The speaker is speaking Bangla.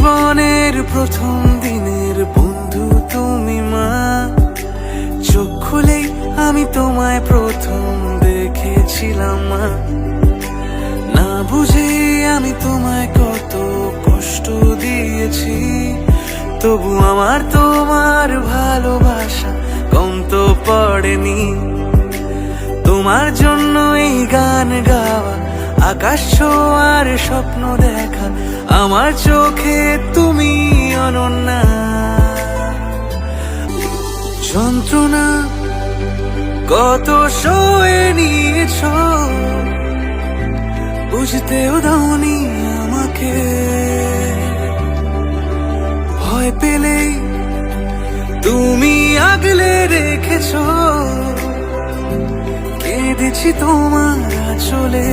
জীবনের প্রথম দিনের বন্ধু তুমি মা। চোখ খুলেই আমি তোমায় প্রথম দেখেছিলাম মা। না বুঝে আমি তোমায় কত কষ্ট দিয়েছি, তবু আমার তোমার ভালোবাসা কম তো পড়েনি। তোমার জন্য এই গান গাওয়া, আকাশ ছোঁয়ার স্বপ্ন দেখা, আমার চোখে তুমি অনন্যা। যন্ত্রণা কত সয়ে নিয়েছ, বুঝতেও দাওনি আমাকে। ভয় পেলেই তুমি আগলে রেখেছ, কেঁদেছি তোমার চলে।